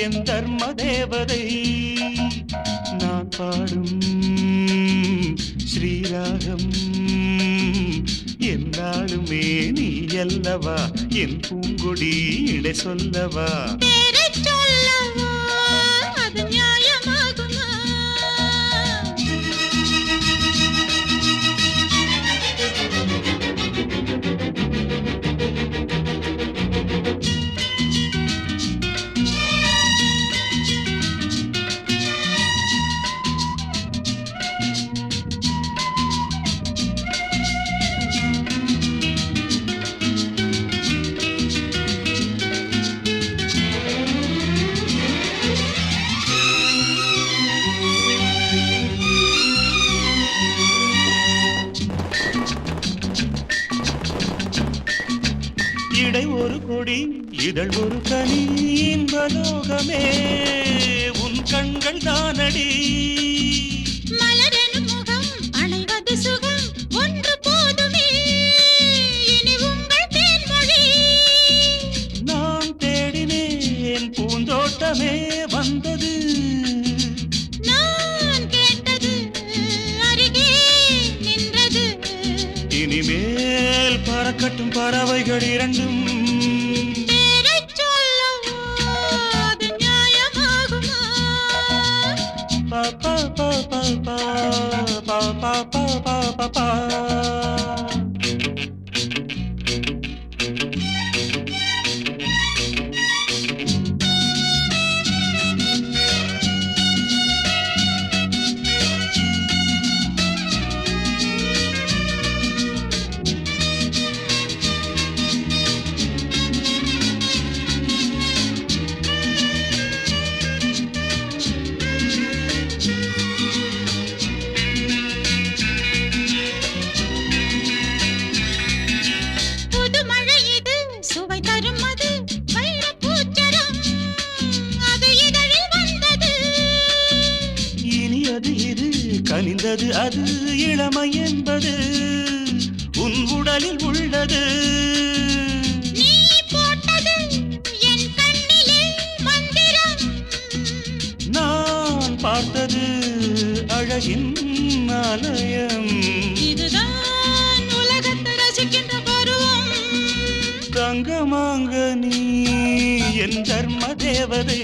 என் தர்ம தேவதை நான் பாடும் ஸ்ரீராகம் என்னாலுமே நீ அல்லவா என் பூங்கொடி இடை சொல்லவா இடை ஒரு கொடி இதழ் ஒரு கனி இன்பலோகமே உன் கண்கள் தானடி மலரெனும் முகம் அணைவது சுகம் ஒன்று போதுமே இனி உங்கள் தேன்மொழி நான் தேடினேன் பூந்தோட்டமே வந்தது நான் கேட்டது அருகே நின்றது இனிமேல் பறக்கட்டும் பறவைகள் இரண்டும் பேரைச் சொல்லவோ அது நியாயமாகுமா பா பா பா பா பா பா பா பா பா பா பா கனிந்தது அது இளமை என்பது உன் உடலில் உள்ளது நீ போட்டது என் கண்ணிலே மந்திரம் நான் பார்த்தது அழகின் ஆலயம் இதுதான் உலகத்தை ரசிக்கின்ற பருவம் தங்கமாங்க நீ என் தர்ம தேவதை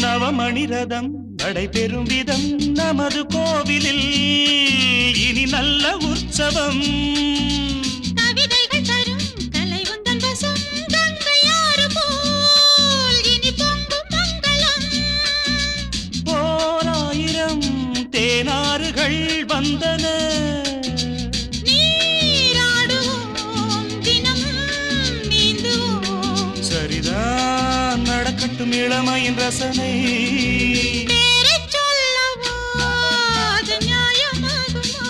நவமணி ரதம் நடைபெறும் விதம் நமது கோவிலில் இனி நல்ல உற்சவம் கவிதைகள் தரும் கலை உந்தன் வசம் கங்கையாறு போல் இனி பொங்கும் மங்களம் ஓராயிரம் தேனாறுகள் வந்தன நீராடுவோம் தினமும் நீந்துவோம் சரிதான் நடக்கட்டும் இளமையின் ரசனை பேரைச் சொல்லவோ அது நியாயமாகுமா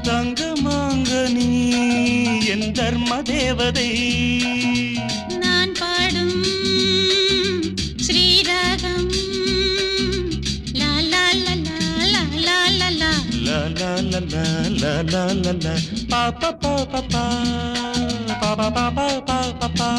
தங்கமாங்க நீ என் தர்ம தேவதை நான் பாடும் ஸ்ரீராகம் லா லா லா லா லா லா லா la la la la la la la la pa pa pa pa pa pa pa pa pa pa pa